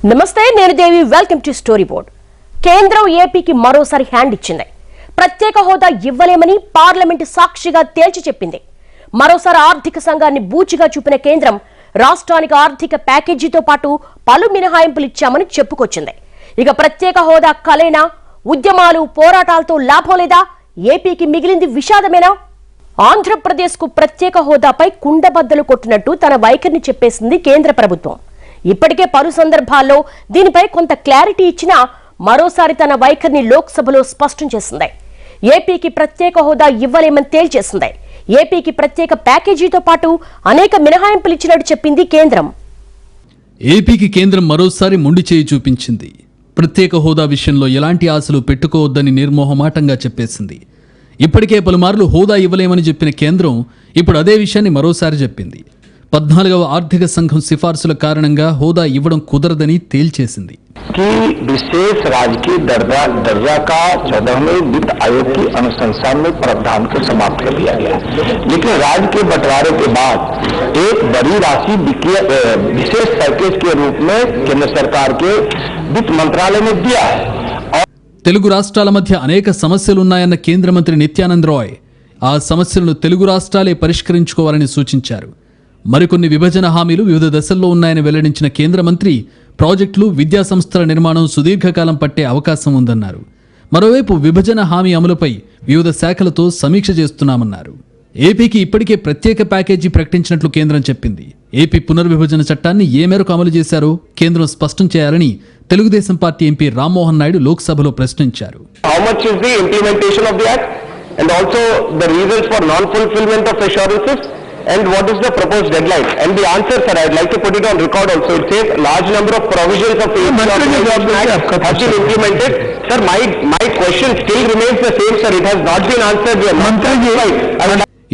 నమస్తే, నేను Devi. Welcome to story board. కేంద్రం ఏపీకి మరోసారి హ్యాండ్ ఇచ్చింది. ప్రత్యేక హోదా ఇవ్వలేమని పార్లమెంటు సాక్షిగా తేల్చి చెప్పింది. మరోసారి ఆర్థిక సంఘాన్ని బూచిగా చూపిన కేంద్రం రాష్ట్రానికి ఆర్థిక ప్యాకేజీతో పాటు పలు మినహాయింపులు ఇచ్చామని చెప్పుకొచ్చింది. ఇక ప్రత్యేక హోదా కలేనా? ఉద్యమాలు పోరాటాలతో లాభం లేదా? ఏపీకి మిగిలింది విషాదమేనా? ఆంధ్రప్రదేశ్ కు ప్రత్యేక హోదాపై కుండబద్దలు కొట్టినట్టు తన వైఖరిని చెప్పేసింది కేంద్ర ప్రభుత్వం. ఇప్పటికే పలు సందర్భాల్లో దీనిపై కొంత క్లారిటీ ఇచ్చినా మరోసారి తన వైఖరిని లోక్సభలో స్పష్టం చేసింది. ఏపీకి ప్రత్యేక హోదా ఇవ్వలేమని తేల్చేసింది. ఏపీకి ప్రత్యేక ప్యాకేజీతో పాటు అనేక మినహాయింపులు ఇచ్చినట్టు చెప్పింది కేంద్రం. ఏపీకి కేంద్రం మరోసారి మొండి చేయి చూపించింది. ప్రత్యేక హోదా విషయంలో ఎలాంటి ఆశలు పెట్టుకోవద్దని నిర్మోహమాటంగా చెప్పేసింది. ఇప్పటికే పలుమార్లు హోదా ఇవ్వలేమని చెప్పిన కేంద్రం ఇప్పుడు అదే విషయాన్ని మరోసారి చెప్పింది. 14వ ఆర్థిక సంఘం సిఫార్సుల కారణంగా హోదా ఇవ్వడం కుదరదని తేల్చేసింది. विशेष राजकीय दर्जा का 14वें वित्त आयोग की अनुशंसा में प्रावधान को समाप्त कर दिया गया, लेकिन राज्य के बंटवारे के बाद एक बड़ी राशि विशेष पैकेज के रूप में केंद्र सरकार के वित्त मंत्रालय ने दिया है. తెలుగు రాష్ట్రాల మధ్య అనేక సమస్యలున్నాయన్న కేంద్ర మంత్రి నిత్యానంద్ రాయ్ ఆ సమస్యలను తెలుగు రాష్ట్రాలే పరిష్కరించుకోవాలని సూచించారు. మరికొన్ని విభజన హామీలు వివిధ దశల్లో ఉన్నాయని వెల్లడించిన కేంద్ర మంత్రి ప్రాజెక్టులు, విద్యా సంస్థల నిర్మాణం సుదీర్ఘకాలం పట్టే అవకాశం ఉందన్నారు. మరోవైపు విభజన హామీ అమలుపై వివిధ శాఖలతో సమీక్ష చేస్తున్నామన్నారు. ఏపీకి ఇప్పటికే ప్రత్యేక ప్యాకేజీ ప్రకటించినట్లు కేంద్రం చెప్పింది. ఏపీ పునర్విభజన చట్టాన్ని ఏ మేరకు అమలు చేశారో కేంద్రం స్పష్టం చేయాలని తెలుగుదేశం పార్టీ ఎంపీ రామ్మోహన్ నాయుడు లోక్సభలో ప్రశ్నించారు. How much is the implementation of the act and also the reasons for non-fulfillment of assurances and what is the proposed deadline? And the answer, sir, I'd like to put it on record also. It says large number of provisions of the act have been implemented. Sir, my question still remains the same, sir. It has not been answered.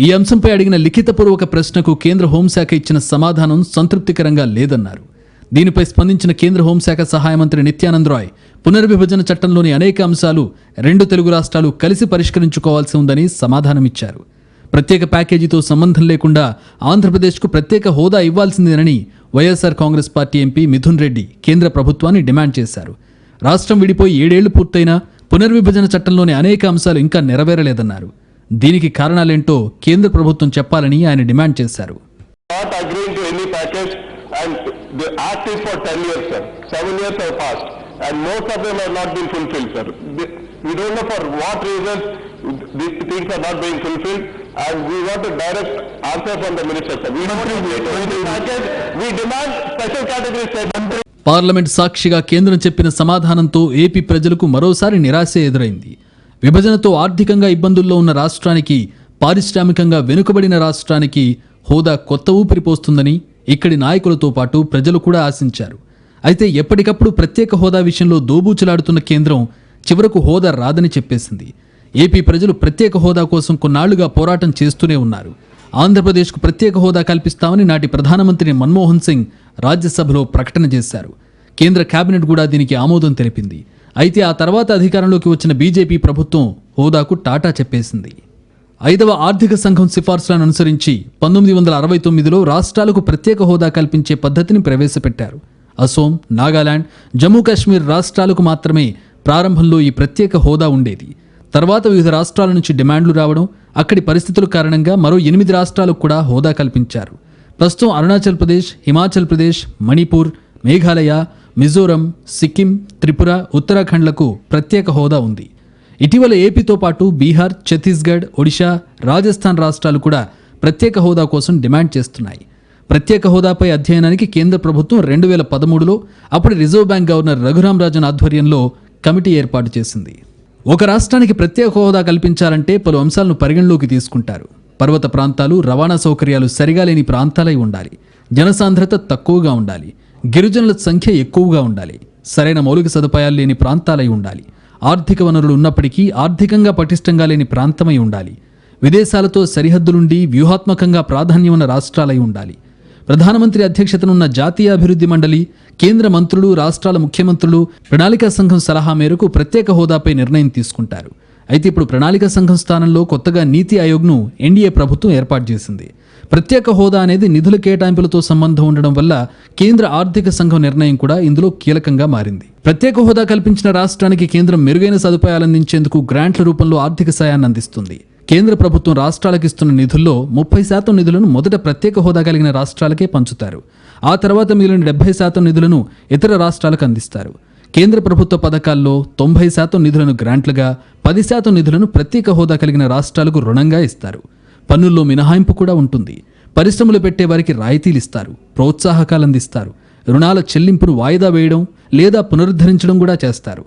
ఈ అంశంపై అడిగిన లిఖితపూర్వక ప్రశ్నకు కేంద్ర హోంశాఖ ఇచ్చిన సమాధానం సంతృప్తికరంగా లేదన్నారు. దీనిపై స్పందించిన కేంద్ర హోంశాఖ సహాయ మంత్రి నిత్యానంద్ రాయ్ పునర్విభజన చట్టంలోని అనేక అంశాలు రెండు తెలుగు రాష్ట్రాలు కలిసి పరిష్కరించుకోవాల్సి ఉందని సమాధానమిచ్చారు. ప్రత్యేక ప్యాకేజీతో సంబంధం లేకుండా ఆంధ్రప్రదేశ్కు ప్రత్యేక హోదా ఇవ్వాల్సిందేనని వైఎస్ఆర్ కాంగ్రెస్ పార్టీ ఎంపీ మిథున్ రెడ్డి కేంద్ర ప్రభుత్వాన్ని డిమాండ్ చేశారు. రాష్ట్రం విడిపోయి 7 ఏళ్లు పూర్తయినా పునర్విభజన చట్టంలోని అనేక అంశాలు ఇంకా నెరవేరలేదన్నారు. దీనికి కారణాలేంటో కేంద్ర ప్రభుత్వం చెప్పాలని ఆయన డిమాండ్ చేశారు. And the act is for 10 years, sir. 7 years have passed, and most of them have not been fulfilled, sir. We don't know for what reasons these things are not being fulfilled, and we want a direct answer from the minister, sir. We demand special category status. Parliament సాక్షిగా కేంద్రం చెప్పిన సమాధానంతో AP ప్రజలకు మరోసారి నిరాశ ఎదురైంది. విభజనతో ఆర్థికంగా ఇబ్బందుల్లో ఉన్న రాష్ట్రానికి, పారిశ్రామికంగా వెనుకబడిన రాష్ట్రానికి హోదా కొత్త ఊపిరి పోస్తుందని ఇక్కడి నాయకులతో పాటు ప్రజలు కూడా ఆశించారు. అయితే ఎప్పటికప్పుడు ప్రత్యేక హోదా విషయంలో దోబూచులాడుతున్న కేంద్రం చివరకు హోదా రాదని చెప్పేసింది. ఏపీ ప్రజలు ప్రత్యేక హోదా కోసం కొన్నాళ్లుగా పోరాటం చేస్తూనే ఉన్నారు. ఆంధ్రప్రదేశ్కు ప్రత్యేక హోదా కల్పిస్తామని నాటి ప్రధానమంత్రి మన్మోహన్ సింగ్ రాజ్యసభలో ప్రకటన చేశారు. కేంద్ర కేబినెట్ కూడా దీనికి ఆమోదం తెలిపింది. అయితే ఆ తర్వాత అధికారంలోకి వచ్చిన బీజేపీ ప్రభుత్వం హోదాకు టాటా చెప్పేసింది. 5వ ఆర్థిక సంఘం సిఫార్సులను అనుసరించి 1969లో రాష్ట్రాలకు ప్రత్యేక హోదా కల్పించే పద్ధతిని ప్రవేశపెట్టారు. అసోం, నాగాలాండ్, జమ్మూ కాశ్మీర్ రాష్ట్రాలకు మాత్రమే ప్రారంభంలో ఈ ప్రత్యేక హోదా ఉండేది. తర్వాత వివిధ రాష్ట్రాల నుంచి డిమాండ్లు రావడం, అక్కడి పరిస్థితుల కారణంగా మరో 8 రాష్ట్రాలకు కూడా హోదా కల్పించారు. ప్రస్తుతం అరుణాచల్ ప్రదేశ్, హిమాచల్ ప్రదేశ్, మణిపూర్, మేఘాలయ, మిజోరం, సిక్కిం, త్రిపుర, ఉత్తరాఖండ్లకు ప్రత్యేక హోదా ఉంది. ఇటీవల ఏపీతో పాటు బీహార్, ఛత్తీస్గఢ్, ఒడిశా, రాజస్థాన్ రాష్ట్రాలు కూడా ప్రత్యేక హోదా కోసం డిమాండ్ చేస్తున్నాయి. ప్రత్యేక హోదాపై అధ్యయనానికి కేంద్ర ప్రభుత్వం 2013లో అప్పటి reserve bank governor Raghuram Rajan ఆధ్వర్యంలో కమిటీ ఏర్పాటు చేసింది. ఒక రాష్ట్రానికి ప్రత్యేక హోదా కల్పించాలంటే పలు అంశాలను పరిగణలోకి తీసుకుంటారు. పర్వత ప్రాంతాలు, రవాణా సౌకర్యాలు సరిగా లేని ప్రాంతాలై ఉండాలి. జనసాంద్రత తక్కువగా ఉండాలి. గిరిజనుల సంఖ్య ఎక్కువగా ఉండాలి. సరైన మౌలిక సదుపాయాలు లేని ప్రాంతాలై ఉండాలి. ఆర్థిక వనరులు ఉన్నప్పటికీ ఆర్థికంగా పటిష్టంగా లేని ప్రాంతమై ఉండాలి. విదేశాలతో సరిహద్దులుండి వ్యూహాత్మకంగా ప్రాధాన్యం ఉన్న రాష్ట్రాలై ఉండాలి. ప్రధానమంత్రి అధ్యక్షతనున్న జాతీయ అభివృద్ధి మండలి, కేంద్ర మంత్రులు, రాష్ట్రాల ముఖ్యమంత్రులు ప్రణాళికా సంఘం సలహా మేరకు ప్రత్యేక హోదాపై నిర్ణయం తీసుకుంటారు. అయితే ఇప్పుడు ప్రణాళికా సంఘం స్థానంలో కొత్తగా నీతి ఆయోగ్ను ఎన్డీఏ ప్రభుత్వం ఏర్పాటు చేసింది. ప్రత్యేక హోదా అనేది నిధుల కేటాయింపులతో సంబంధం ఉండడం వల్ల కేంద్ర ఆర్థిక సంఘం నిర్ణయం కూడా ఇందులో కీలకంగా మారింది. ప్రత్యేక హోదా కల్పించిన రాష్ట్రానికి కేంద్రం మెరుగైన సదుపాయాలు అందించేందుకు గ్రాంట్ల రూపంలో ఆర్థిక సాయాన్ని అందిస్తుంది. కేంద్ర ప్రభుత్వం రాష్ట్రాలకు ఇస్తున్న నిధుల్లో 30% నిధులను మొదట ప్రత్యేక హోదా కలిగిన రాష్ట్రాలకే పంచుతారు. ఆ తర్వాత మిగిలిన 70% నిధులను ఇతర రాష్ట్రాలకు అందిస్తారు. కేంద్ర ప్రభుత్వ పథకాల్లో 90% నిధులను గ్రాంట్లుగా, 10% నిధులను ప్రత్యేక హోదా కలిగిన రాష్ట్రాలకు రుణంగా ఇస్తారు. పన్నుల్లో మినహాయింపు కూడా ఉంటుంది. పరిశ్రమలు పెట్టే వారికి రాయితీలు ఇస్తారు, ప్రోత్సాహకాలు అందిస్తారు. రుణాల చెల్లింపును వాయిదా వేయడం లేదా పునరుద్ధరించడం కూడా చేస్తారు.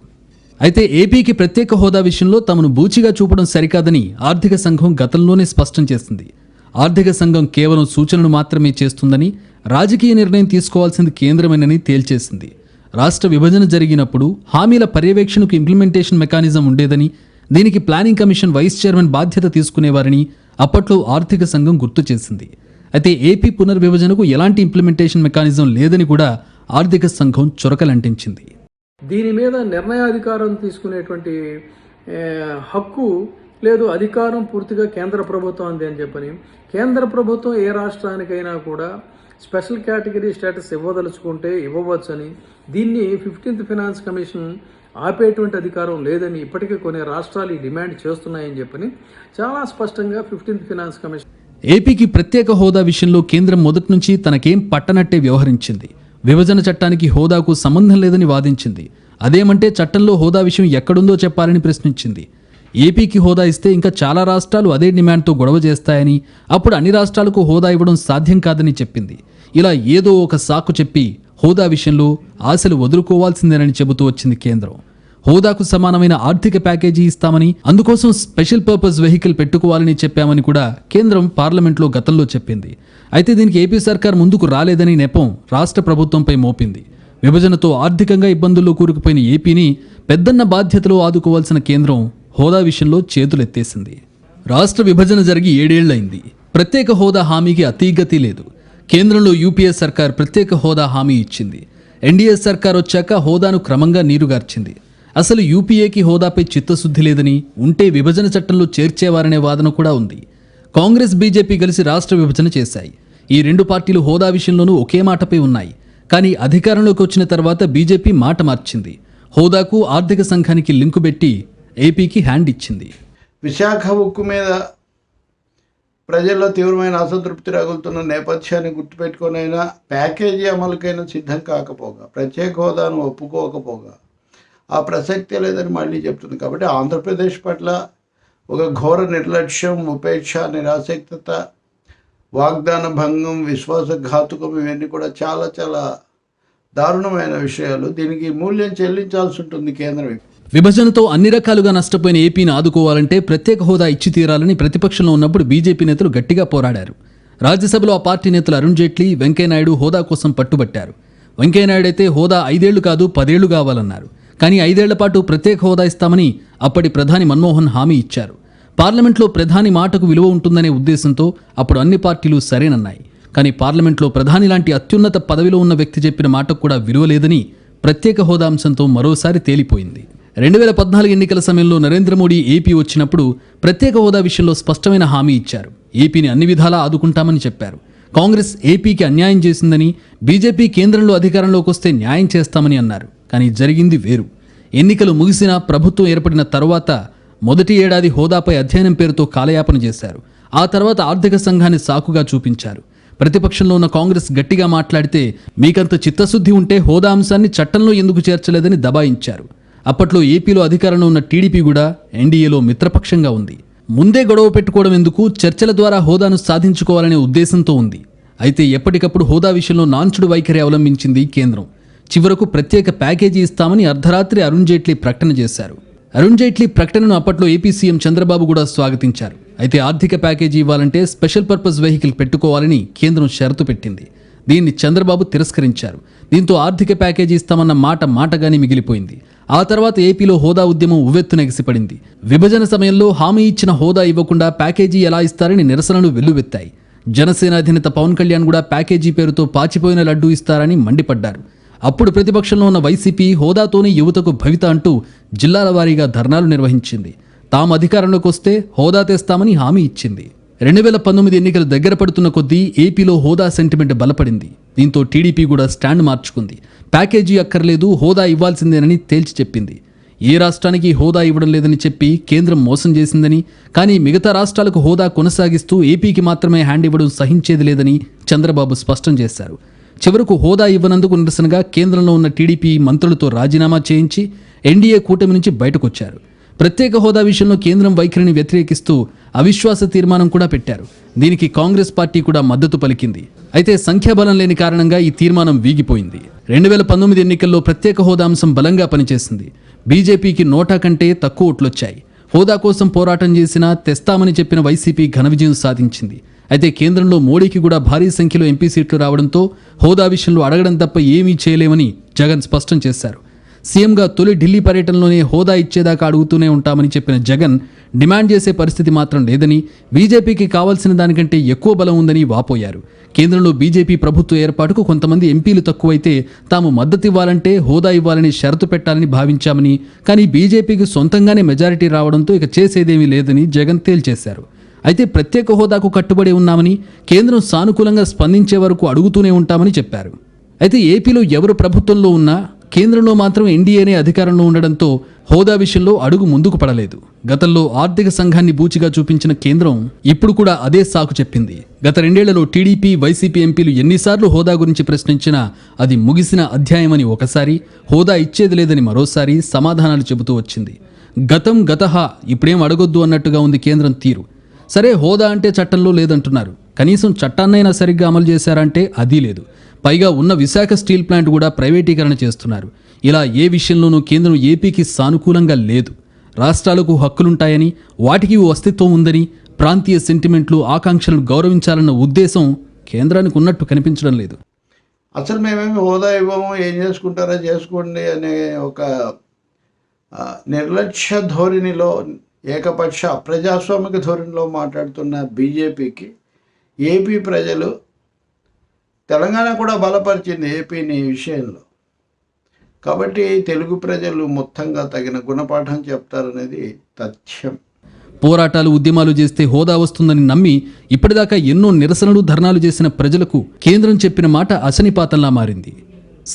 అయితే ఏపీకి ప్రత్యేక హోదా విషయంలో తమను బూచిగా చూపడం సరికాదని ఆర్థిక సంఘం గతంలోనే స్పష్టం చేసింది. ఆర్థిక సంఘం కేవలం సూచనలు మాత్రమే చేస్తుందని, రాజకీయ నిర్ణయం తీసుకోవాల్సింది కేంద్రమేనని తేల్చేసింది. రాష్ట్ర విభజన జరిగినప్పుడు హామీల పర్యవేక్షణకు ఇంప్లిమెంటేషన్ మెకానిజం ఉండేదని, దీనికి ప్లానింగ్ కమిషన్ వైస్ చైర్మన్ బాధ్యత తీసుకునేవారని అప్పట్లో ఆర్థిక సంఘం గుర్తు చేసింది. అయితే ఏపీ పునర్విభజనకు ఎలాంటి ఇంప్లిమెంటేషన్ మెకానిజం లేదని కూడా ఆర్థిక సంఘం చురకలంటించింది. దీని మీద నిర్ణయాధికారం తీసుకునేటువంటి హక్కు లేదు, అధికారం పూర్తిగా కేంద్ర ప్రభుత్వం అంది అని చెప్పని కేంద్ర ప్రభుత్వం ఏ రాష్ట్రానికైనా కూడా స్పెషల్ కేటగిరీ స్టేటస్ ఇవ్వదలుచుకుంటే ఇవ్వవచ్చని, దీన్ని 15th ఫైనాన్స్ కమిషన్ ఆపేటువంటి అధికారం లేదని ఇప్పటికే కొన్ని రాష్ట్రాలు డిమాండ్ చేస్తున్నాయని చెప్పని చాలా స్పష్టంగా 15th ఫైనాన్స్ కమిషన్ ఏపీకి ప్రత్యేక హోదా విషయంలో కేంద్రం మొదటి నుంచి తనకేం పట్టనట్టే వ్యవహరించింది. విభజన చట్టానికి హోదాకు సంబంధం లేదని వాదించింది. అదేమంటే చట్టంలో హోదా విషయం ఎక్కడుందో చెప్పాలని ప్రశ్నించింది. ఏపీకి హోదా ఇస్తే ఇంకా చాలా రాష్ట్రాలు అదే డిమాండ్తో గొడవ చేస్తాయని, అప్పుడు అన్ని రాష్ట్రాలకు హోదా ఇవ్వడం సాధ్యం కాదని చెప్పింది. ఇలా ఏదో ఒక సాకు చెప్పి హోదా విషయంలో ఆశలు వదులుకోవాల్సిందేనని చెబుతూ వచ్చింది కేంద్రం. హోదాకు సమానమైన ఆర్థిక ప్యాకేజీ ఇస్తామని, అందుకోసం స్పెషల్ పర్పస్ వెహికల్ పెట్టుకోవాలని చెప్పామని కూడా కేంద్రం పార్లమెంట్లో గతంలో చెప్పింది. అయితే దీనికి ఏపీ సర్కార్ ముందుకు రాలేదని నెపం రాష్ట్ర ప్రభుత్వంపై మోపింది. విభజనతో ఆర్థికంగా ఇబ్బందుల్లో కూరుకుపోయిన ఏపీని పెద్దన్న బాధ్యతలో ఆదుకోవాల్సిన కేంద్రం హోదా విషయంలో చేతులెత్తేసింది. రాష్ట్ర విభజన జరిగి 7 ఏళ్లైంది. ప్రత్యేక హోదా హామీకి అతీగతి లేదు. కేంద్రంలో యూపీఏ సర్కార్ ప్రత్యేక హోదా హామీ ఇచ్చింది. ఎన్డీఏ సర్కార్ వచ్చాక హోదాను క్రమంగా నీరుగార్చింది. అసలు యూపీఏకి హోదాపై చిత్తశుద్ధి లేదని, ఉంటే విభజన చట్టంలో చేర్చేవారనే వాదన కూడా ఉంది. కాంగ్రెస్, బీజేపీ కలిసి రాష్ట్ర విభజన చేశాయి. ఈ రెండు పార్టీలు హోదా విషయంలోనూ ఒకే మాటపై ఉన్నాయి. కానీ అధికారంలోకి వచ్చిన తర్వాత బీజేపీ మాట మార్చింది. హోదాకు ఆర్థిక సంఘానికి లింకు పెట్టి ఏపీకి హ్యాండ్ ఇచ్చింది. విశాఖ ఉక్కు మీద ప్రజల్లో తీవ్రమైన అసంతృప్తి రగులుతున్న నేపథ్యాన్ని గుర్తుపెట్టుకునైనా ప్యాకేజీ అమలుకైనా సిద్ధం కాకపోగా, ప్రత్యేక హోదాను ఒప్పుకోకపోగా ఆ ప్రసక్తే లేదని మళ్ళీ చెప్తుంది. కాబట్టి ఆంధ్రప్రదేశ్ పట్ల ఒక ఘోర నిర్లక్ష్యం, ఉపేక్ష, నిరాసక్తత, వాగ్దాన భంగం, విశ్వాసఘాతుకం ఇవన్నీ కూడా చాలా చాలా దారుణమైన విషయాలు. దీనికి మూల్యం చెల్లించాల్సి ఉంటుంది కేంద్రం. విభజనతో అన్ని రకాలుగా నష్టపోయిన ఏపీని ఆదుకోవాలంటే ప్రత్యేక హోదా ఇచ్చి తీరాలని ప్రతిపక్షంలో ఉన్నప్పుడు బీజేపీ నేతలు గట్టిగా పోరాడారు. రాజ్యసభలో ఆ పార్టీ నేతలు అరుణ్ జైట్లీ, వెంకయ్యనాయుడు హోదా కోసం పట్టుబట్టారు. వెంకయ్యనాయుడు అయితే హోదా 5 ఏళ్లు కాదు 10 ఏళ్లు కావాలన్నారు. కానీ 5 ఏళ్ల పాటు ప్రత్యేక హోదా ఇస్తామని అప్పటి ప్రధాని మన్మోహన్ హామీ ఇచ్చారు. పార్లమెంట్లో ప్రధాని మాటకు విలువ ఉంటుందనే ఉద్దేశంతో అప్పుడు అన్ని పార్టీలు సరేనన్నాయి. కానీ పార్లమెంట్లో ప్రధాని లాంటి అత్యున్నత పదవిలో ఉన్న వ్యక్తి చెప్పిన మాటకు కూడా విలువ లేదని ప్రత్యేక హోదా అంశంతో మరోసారి తేలిపోయింది. 2014 ఎన్నికల సమయంలో నరేంద్ర మోడీ ఏపీ వచ్చినప్పుడు ప్రత్యేక హోదా విషయంలో స్పష్టమైన హామీ ఇచ్చారు. ఏపీని అన్ని విధాలా ఆదుకుంటామని చెప్పారు. కాంగ్రెస్ ఏపీకి అన్యాయం చేసిందని, బీజేపీ కేంద్రంలో అధికారంలోకి వస్తే న్యాయం చేస్తామని అన్నారు. కానీ జరిగింది వేరు. ఎన్నికలు ముగిసినా ప్రభుత్వం ఏర్పడిన తరువాత మొదటి ఏడాది హోదాపై అధ్యయనం పేరుతో కాలయాపన చేశారు. ఆ తర్వాత ఆర్థిక సంఘాన్ని సాకుగా చూపించారు. ప్రతిపక్షంలో ఉన్న కాంగ్రెస్ గట్టిగా మాట్లాడితే మీకంత చిత్తశుద్ధి ఉంటే హోదా అంశాన్ని చట్టంలో ఎందుకు చేర్చలేదని దబాయించారు. అప్పట్లో ఏపీలో అధికారంలో ఉన్న టీడీపీ కూడా ఎన్డీఏలో మిత్రపక్షంగా ఉంది. ముందే గొడవ పెట్టుకోవడం ఎందుకు, చర్చల ద్వారా హోదాను సాధించుకోవాలనే ఉద్దేశంతో ఉంది. అయితే ఎప్పటికప్పుడు హోదా విషయంలో నాన్చుడు వైఖరి అవలంబించింది కేంద్రం. చివరకు ప్రత్యేక ప్యాకేజీ ఇస్తామని అర్ధరాత్రి అరుణ్ జైట్లీ ప్రకటన చేశారు. అరుణ్ జైట్లీ ప్రకటనను అప్పట్లో ఏపీ సీఎం చంద్రబాబు కూడా స్వాగతించారు. అయితే ఆర్థిక ప్యాకేజీ ఇవ్వాలంటే స్పెషల్ పర్పస్ వెహికల్ పెట్టుకోవాలని కేంద్రం షరతు పెట్టింది. దీన్ని చంద్రబాబు తిరస్కరించారు. దీంతో ఆర్థిక ప్యాకేజీ ఇస్తామన్న మాటగానే మిగిలిపోయింది. ఆ తర్వాత ఏపీలో హోదా ఉద్యమం ఉవ్వెత్తున ఎగిసిపడింది. విభజన సమయంలో హామీ ఇచ్చిన హోదా ఇవ్వకుండా ప్యాకేజీ ఎలా ఇస్తారని నిరసనలు వెల్లువెత్తాయి. జనసేన అధినేత పవన్ కళ్యాణ్ కూడా ప్యాకేజీ పేరుతో పాచిపోయిన లడ్డూ ఇస్తారని మండిపడ్డారు. అప్పుడు ప్రతిపక్షంలో ఉన్న వైసీపీ హోదాతోనే యువతకు భవిత అంటూ జిల్లాల వారీగా ధర్నాలు నిర్వహించింది. తాము అధికారంలోకి వస్తే హోదా తెస్తామని హామీ ఇచ్చింది. 2019 ఎన్నికలు దగ్గర పడుతున్న కొద్దీ ఏపీలో హోదా సెంటిమెంట్ బలపడింది. దీంతో టీడీపీ కూడా స్టాండ్ మార్చుకుంది. ప్యాకేజీ అక్కర్లేదు, హోదా ఇవ్వాల్సిందేనని తేల్చి చెప్పింది. ఏ రాష్ట్రానికి హోదా ఇవ్వడం లేదని చెప్పి కేంద్రం మోసం చేసిందని, కానీ మిగతా రాష్ట్రాలకు హోదా కొనసాగిస్తూ ఏపీకి మాత్రమే హ్యాండ్ ఇవ్వడం సహించేది లేదని చంద్రబాబు స్పష్టం చేశారు. చివరకు హోదా ఇవ్వనందుకు నిరసనగా కేంద్రంలో ఉన్న టీడీపీ మంత్రులతో రాజీనామా చేయించి ఎన్డీఏ కూటమి నుంచి బయటకొచ్చారు. ప్రత్యేక హోదా విషయంలో కేంద్రం వైఖరిని వ్యతిరేకిస్తూ అవిశ్వాస తీర్మానం కూడా పెట్టారు. దీనికి కాంగ్రెస్ పార్టీ కూడా మద్దతు పలికింది. అయితే సంఖ్యాబలం లేని కారణంగా ఈ తీర్మానం వీగిపోయింది. 2019 ఎన్నికల్లో ప్రత్యేక హోదా అంశం బలంగా పనిచేసింది. బీజేపీకి నోటా కంటే తక్కువ ఓట్లొచ్చాయి. హోదా కోసం పోరాటం చేసినా తెస్తామని చెప్పిన వైసీపీ ఘన విజయం సాధించింది. అయితే కేంద్రంలో మోడీకి కూడా భారీ సంఖ్యలో ఎంపీ సీట్లు రావడంతో హోదా విషయంలో అడగడం తప్ప ఏమీ చేయలేమని జగన్ స్పష్టం చేశారు. సీఎంగా తొలి ఢిల్లీ పర్యటనలోనే హోదా ఇచ్చేదాకా అడుగుతూనే ఉంటామని చెప్పిన జగన్ డిమాండ్ చేసే పరిస్థితి మాత్రం లేదని, బీజేపీకి కావాల్సిన దానికంటే ఎక్కువ బలం ఉందని వాపోయారు. కేంద్రంలో బీజేపీ ప్రభుత్వ ఏర్పాటుకు కొంతమంది ఎంపీలు తక్కువైతే తాము మద్దతివ్వాలంటే హోదా ఇవ్వాలని షరతు పెట్టాలని భావించామని, కానీ బీజేపీకి సొంతంగానే మెజారిటీ రావడంతో ఇక చేసేదేమీ లేదని జగన్ తేల్చేశారు. అయితే ప్రత్యేక హోదాకు కట్టుబడి ఉన్నామని, కేంద్రం సానుకూలంగా స్పందించే వరకు అడుగుతూనే ఉంటామని చెప్పారు. అయితే ఏపీలో ఎవరు ప్రభుత్వంలో ఉన్నా కేంద్రంలో మాత్రం ఎన్డీఏనే అధికారంలో ఉండడంతో హోదా విషయంలో అడుగు ముందుకు పడలేదు. గతంలో ఆర్థిక సంఘాన్ని బూచిగా చూపించిన కేంద్రం ఇప్పుడు కూడా అదే సాకు చెప్పింది. గత 2 ఏళ్లలో టీడీపీ, వైసీపీ ఎంపీలు ఎన్నిసార్లు హోదా గురించి ప్రశ్నించినా అది ముగిసిన అధ్యాయమని ఒకసారి, హోదా ఇచ్చేది లేదని మరోసారి సమాధానాలు చెబుతూ వచ్చింది. గతం గతహ, ఇప్పుడేం అడగొద్దు అన్నట్టుగా ఉంది కేంద్రం తీరు. సరే, హోదా అంటే చట్టంలో లేదంటున్నారు. కనీసం చట్టాన్నైనా సరిగ్గా అమలు చేశారంటే అదీ లేదు. పైగా ఉన్న విశాఖ స్టీల్ ప్లాంట్ కూడా ప్రైవేటీకరణ చేస్తున్నారు. ఇలా ఏ విషయంలోనూ కేంద్రం ఏపీకి సానుకూలంగా లేదు. రాష్ట్రాలకు హక్కులుంటాయని, వాటికి అస్తిత్వం ఉందని, ప్రాంతీయ సెంటిమెంట్లు, ఆకాంక్షలను గౌరవించాలన్న ఉద్దేశం కేంద్రానికి ఉన్నట్టు కనిపించడం లేదు. అసలు మేమేమి హోదా ఇవ్వము, ఏం చేసుకుంటారో చేసుకోండి అనే ఒక నిర్లక్ష్య ధోరణిలో, ఏకపక్ష అప్రజాస్వామిక ధోరణిలో మాట్లాడుతున్న బీజేపీకి ఏపీ ప్రజలు, తెలంగాణ కూడా బలపరిచింది ఏపీని ఈ విషయంలో. కాబట్టి తెలుగు ప్రజలు మొత్తంగా తగిన గుణపాఠం చెప్తారనేది తథ్యం. పోరాటాలు, ఉద్యమాలు చేస్తే హోదా వస్తుందని నమ్మి ఇప్పటిదాకా ఎన్నో నిరసనలు, ధర్నాలు చేసిన ప్రజలకు కేంద్రం చెప్పిన మాట అశనిపాతంలా మారింది.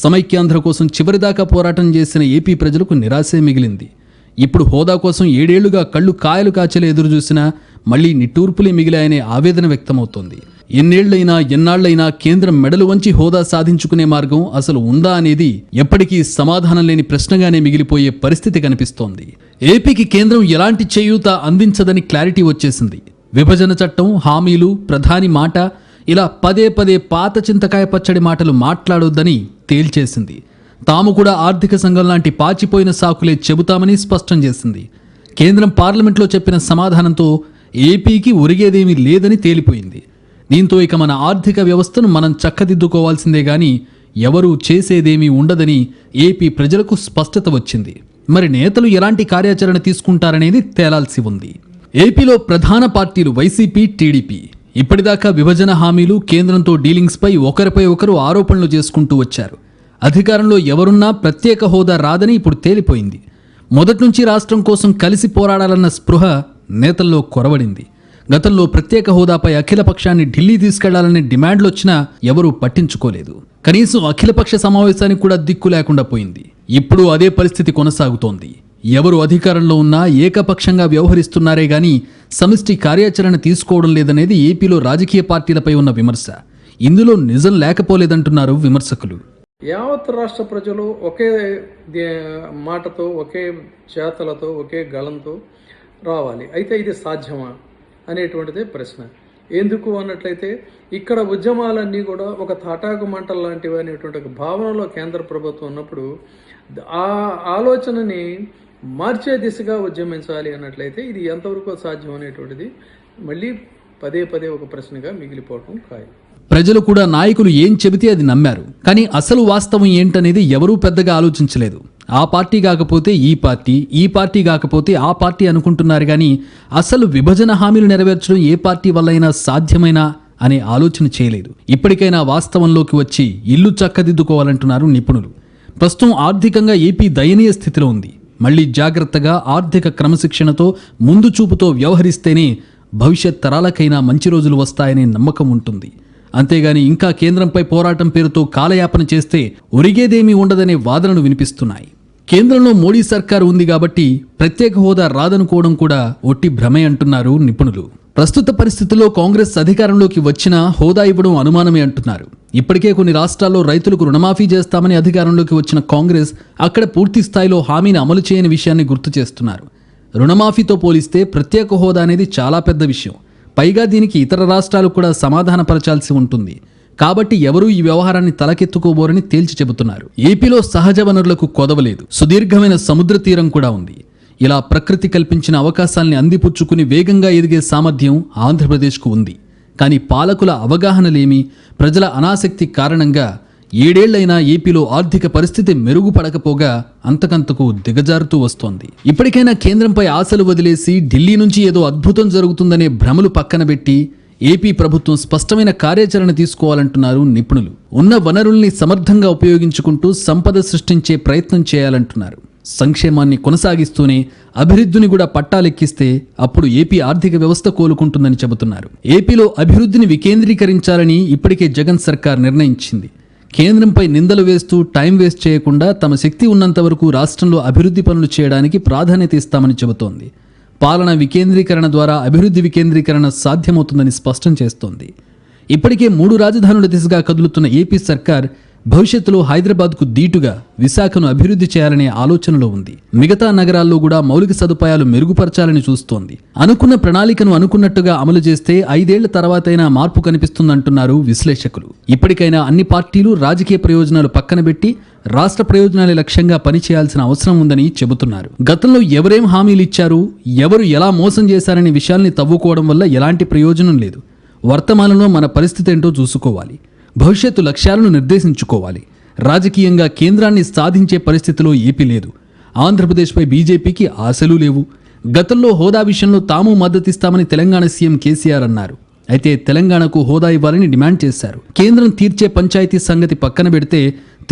సమైక్యాంధ్ర కోసం చివరిదాకా పోరాటం చేసిన ఏపీ ప్రజలకు నిరాశే మిగిలింది. ఇప్పుడు హోదా కోసం 7 ఏళ్లుగా కళ్ళు కాయలు కాచేలా ఎదురు చూసినా మళ్లీ నిట్టూర్పులే మిగిలాయనే ఆవేదన వ్యక్తమవుతోంది. ఎన్నాళ్లైనా కేంద్రం మెడలు వంచి హోదా సాధించుకునే మార్గం అసలు ఉందా అనేది ఎప్పటికీ సమాధానం లేని ప్రశ్నగానే మిగిలిపోయే పరిస్థితి కనిపిస్తోంది. ఏపీకి కేంద్రం ఎలాంటి చేయూత అందించదని క్లారిటీ వచ్చేసింది. విభజన చట్టం, హామీలు, ప్రధాని మాట, ఇలా పదే పాత చింతకాయ పచ్చడి మాటలు మాట్లాడొద్దని తేల్చేసింది. తాము కూడా ఆర్థిక సంఘం లాంటి పాచిపోయిన సాకులే చెబుతామని స్పష్టం చేసింది. కేంద్రం పార్లమెంట్లో చెప్పిన సమాధానంతో ఏపీకి ఒరిగేదేమీ లేదని తేలిపోయింది. దీంతో ఇక మన ఆర్థిక వ్యవస్థను మనం చక్కదిద్దుకోవాల్సిందే గాని ఎవరూ చేసేదేమీ ఉండదని ఏపీ ప్రజలకు స్పష్టత వచ్చింది. మరి నేతలు ఎలాంటి కార్యాచరణ తీసుకుంటారనేది తేలాల్సి ఉంది. ఏపీలో ప్రధాన పార్టీలు వైసీపీ, టీడీపీ ఇప్పటిదాకా విభజన హామీలు, కేంద్రంతో డీలింగ్స్పై ఒకరిపై ఒకరు ఆరోపణలు చేసుకుంటూ వచ్చారు. అధికారంలో ఎవరున్నా ప్రత్యేక హోదా రాదని ఇప్పుడు తేలిపోయింది. మొదట్నుంచి రాష్ట్రం కోసం కలిసి పోరాడాలన్న స్పృహ నేతల్లో కొరవడింది. గతంలో ప్రత్యేక హోదాపై అఖిలపక్షాన్ని ఢిల్లీ తీసుకెళ్లాలనే డిమాండ్లు వచ్చినా ఎవరూ పట్టించుకోలేదు. కనీసం అఖిలపక్ష సమావేశానికి కూడా దిక్కు లేకుండా పోయింది. ఇప్పుడు అదే పరిస్థితి కొనసాగుతోంది. ఎవరు అధికారంలో ఉన్నా ఏకపక్షంగా వ్యవహరిస్తున్నారే గాని సమిష్టి కార్యాచరణ తీసుకోవడం లేదనేది ఏపీలో రాజకీయ పార్టీలపై ఉన్న విమర్శ. ఇందులో నిజం లేకపోలేదంటున్నారు విమర్శకులు. యావత్ రాష్ట్ర ప్రజలు ఒకే మాటతో, ఒకే చేతలతో, ఒకే గళంతో రావాలి. అయితే ఇది సాధ్యమా అనేటువంటిదే ప్రశ్న. ఎందుకు అన్నట్లయితే ఇక్కడ ఉద్యమాలన్నీ కూడా ఒక తాటాకు మంటలు లాంటివి అనేటువంటి ఒక భావనలో కేంద్ర ప్రభుత్వం ఉన్నప్పుడు ఆ ఆలోచనని మార్చే దిశగా ఉద్యమించాలి అన్నట్లయితే ఇది ఎంతవరకు సాధ్యం అనేటువంటిది మళ్ళీ పదే ఒక ప్రశ్నగా మిగిలిపోవటం ఖాయం. ప్రజలు కూడా నాయకులు ఏం చెబితే అది నమ్మారు. కానీ అసలు వాస్తవం ఏంటనేది ఎవరూ పెద్దగా ఆలోచించలేదు. ఆ పార్టీ కాకపోతే ఈ పార్టీ కాకపోతే ఆ పార్టీ అనుకుంటున్నారు కానీ అసలు విభజన హామీలు నెరవేర్చడం ఏ పార్టీ వల్లైనా సాధ్యమైనా అనే ఆలోచన చేయలేదు. ఇప్పటికైనా వాస్తవంలోకి వచ్చి ఇల్లు చక్కదిద్దుకోవాలంటున్నారు నిపుణులు. ప్రస్తుతం ఆర్థికంగా ఏపీ దయనీయ స్థితిలో ఉంది. మళ్లీ జాగ్రత్తగా ఆర్థిక క్రమశిక్షణతో, ముందు చూపుతో వ్యవహరిస్తేనే భవిష్యత్ తరాలకైనా మంచి రోజులు వస్తాయనే నమ్మకం ఉంటుంది. అంతేగాని ఇంకా కేంద్రంపై పోరాటం పేరుతో కాలయాపన చేస్తే ఒరిగేదేమీ ఉండదనే వాదనలు వినిపిస్తున్నాయి. కేంద్రంలో మోడీ సర్కారు ఉంది కాబట్టి ప్రత్యేక హోదా రాదనుకోవడం కూడా ఒట్టి భ్రమే అంటున్నారు నిపుణులు. ప్రస్తుత పరిస్థితుల్లో కాంగ్రెస్ అధికారంలోకి వచ్చినా హోదా ఇవ్వడం అనుమానమే అంటున్నారు. ఇప్పటికే కొన్ని రాష్ట్రాల్లో రైతులకు రుణమాఫీ చేస్తామని అధికారంలోకి వచ్చిన కాంగ్రెస్ అక్కడ పూర్తి స్థాయిలో హామీని అమలు చేయని విషయాన్ని గుర్తు చేస్తున్నారు. రుణమాఫీతో పోలిస్తే ప్రత్యేక హోదా అనేది చాలా పెద్ద విషయం. పైగా దీనికి ఇతర రాష్ట్రాలు కూడా సమాధానపరచాల్సి ఉంటుంది. కాబట్టి ఎవరూ ఈ వ్యవహారాన్ని తలకెత్తుకోబోరని తేల్చి చెబుతున్నారు. ఏపీలో సహజ వనరులకు కొదవలేదు. సుదీర్ఘమైన సముద్ర తీరం కూడా ఉంది. ఇలా ప్రకృతి కల్పించిన అవకాశాల్ని అందిపుచ్చుకుని వేగంగా ఎదిగే సామర్థ్యం ఆంధ్రప్రదేశ్కు ఉంది. కానీ పాలకుల అవగాహనలేమి, ప్రజల అనాసక్తి కారణంగా 7 ఏళ్లైనా ఏపీలో ఆర్థిక పరిస్థితి మెరుగుపడకపోగా అంతకంతకు దిగజారుతూ వస్తోంది. ఇప్పటికైనా కేంద్రంపై ఆశలు వదిలేసి ఢిల్లీ నుంచి ఏదో అద్భుతం జరుగుతుందనే భ్రమలు పక్కన పెట్టి ఏపీ ప్రభుత్వం స్పష్టమైన కార్యాచరణ తీసుకోవాలంటున్నారు నిపుణులు. ఉన్న వనరుల్ని సమర్థంగా ఉపయోగించుకుంటూ సంపద సృష్టించే ప్రయత్నం చేయాలంటున్నారు. సంక్షేమాన్ని కొనసాగిస్తూనే అభివృద్ధిని కూడా పట్టాలెక్కిస్తే అప్పుడు ఏపీ ఆర్థిక వ్యవస్థ కోలుకుంటుందని చెబుతున్నారు. ఏపీలో అభివృద్ధిని వికేంద్రీకరించాలని ఇప్పటికే జగన్ సర్కార్ నిర్ణయించింది. కేంద్రంపై నిందలు వేస్తూ టైం వేస్ట్ చేయకుండా తమ శక్తి ఉన్నంత వరకు రాష్ట్రంలో అభివృద్ధి పనులు చేయడానికి ప్రాధాన్యత ఇస్తామని చెబుతోంది. పాలన వికేంద్రీకరణ ద్వారా అభివృద్ధి వికేంద్రీకరణ సాధ్యమవుతుందని స్పష్టం చేస్తోంది. ఇప్పటికే 3 రాజధానుల దిశగా కదులుతున్న ఏపీ సర్కార్ భవిష్యత్తులో హైదరాబాద్కు దీటుగా విశాఖను అభివృద్ధి చేయాలనే ఆలోచనలో ఉంది. మిగతా నగరాల్లో కూడా మౌలిక సదుపాయాలు మెరుగుపరచాలని చూస్తోంది. అనుకున్న ప్రణాళికను అనుకున్నట్టుగా అమలు చేస్తే 5 ఏళ్ల తర్వాతైనా మార్పు కనిపిస్తుందంటున్నారు విశ్లేషకులు. ఇప్పటికైనా అన్ని పార్టీలు రాజకీయ ప్రయోజనాలు పక్కన పెట్టి రాష్ట్ర ప్రయోజనాల లక్ష్యంగా పనిచేయాల్సిన అవసరం ఉందని చెబుతున్నారు. గతంలో ఎవరేం హామీలు ఇచ్చారు, ఎవరు ఎలా మోసం చేశారనే విషయాల్ని తవ్వుకోవడం వల్ల ఎలాంటి ప్రయోజనం లేదు. వర్తమానంలో మన పరిస్థితి ఏంటో చూసుకోవాలి. భవిష్యత్తు లక్ష్యాలను నిర్దేశించుకోవాలి. రాజకీయంగా కేంద్రాన్ని సాధించే పరిస్థితిలో ఏపీ లేదు. ఆంధ్రప్రదేశ్పై బీజేపీకి ఆశలు లేవు. గతంలో హోదా విషయంలో తాము మద్దతిస్తామని తెలంగాణ సీఎం కేసీఆర్ అన్నారు. అయితే తెలంగాణకు హోదా ఇవ్వాలని డిమాండ్ చేశారు. కేంద్రం తీర్చే పంచాయతీ సంగతి పక్కన పెడితే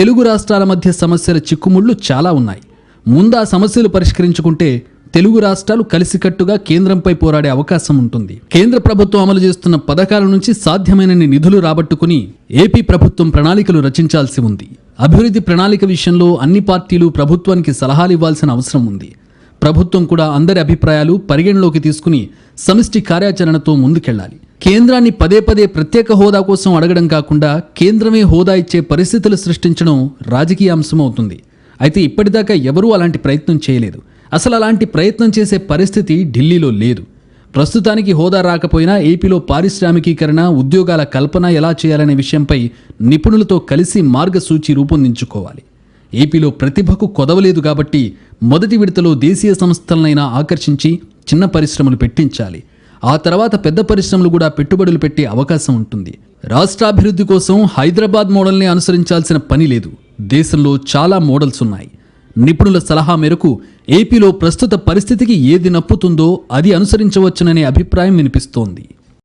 తెలుగు రాష్ట్రాల మధ్య సమస్యల చిక్కుముళ్లు చాలా ఉన్నాయి. ముందు ఆ సమస్యలు పరిష్కరించుకుంటే తెలుగు రాష్ట్రాలు కలిసికట్టుగా కేంద్రంపై పోరాడే అవకాశం ఉంటుంది. కేంద్ర ప్రభుత్వం అమలు చేస్తున్న పథకాల నుంచి సాధ్యమైనన్ని నిధులు రాబట్టుకుని ఏపీ ప్రభుత్వం ప్రణాళికలు రచించాల్సి ఉంది. అభివృద్ధి ప్రణాళిక విషయంలో అన్ని పార్టీలు ప్రభుత్వానికి సలహాలు ఇవ్వాల్సిన అవసరం ఉంది. ప్రభుత్వం కూడా అందరి అభిప్రాయాలు పరిగణలోకి తీసుకుని సమిష్టి కార్యాచరణతో ముందుకెళ్లాలి. కేంద్రాన్ని పదే పదే ప్రత్యేక హోదా కోసం అడగడం కాకుండా కేంద్రమే హోదా ఇచ్చే పరిస్థితులు సృష్టించడం రాజకీయ అంశమవుతుంది. అయితే ఇప్పటిదాకా ఎవరూ అలాంటి ప్రయత్నం చేయలేదు. అసలు అలాంటి ప్రయత్నం చేసే పరిస్థితి ఢిల్లీలో లేదు. ప్రస్తుతానికి హోదా రాకపోయినా ఏపీలో పారిశ్రామికీకరణ, ఉద్యోగాల కల్పన ఎలా చేయాలనే విషయంపై నిపుణులతో కలిసి మార్గసూచి రూపొందించుకోవాలి. ఏపీలో ప్రతిభకు కొదవలేదు కాబట్టి మొదటి విడతలో దేశీయ సంస్థలనైనా ఆకర్షించి చిన్న పరిశ్రమలు పెట్టించాలి. ఆ తర్వాత పెద్ద పరిశ్రమలు కూడా పెట్టుబడులు పెట్టే అవకాశం ఉంటుంది. రాష్ట్రాభివృద్ధి కోసం హైదరాబాద్ మోడల్ని అనుసరించాల్సిన పని లేదు. దేశంలో చాలా మోడల్స్ ఉన్నాయి. నిపుణుల సలహా మేరకు ఏపీలో ప్రస్తుత పరిస్థితికి ఏది నప్పుతుందో అది అనుసరించవచ్చుననే అభిప్రాయం వినిపిస్తోంది.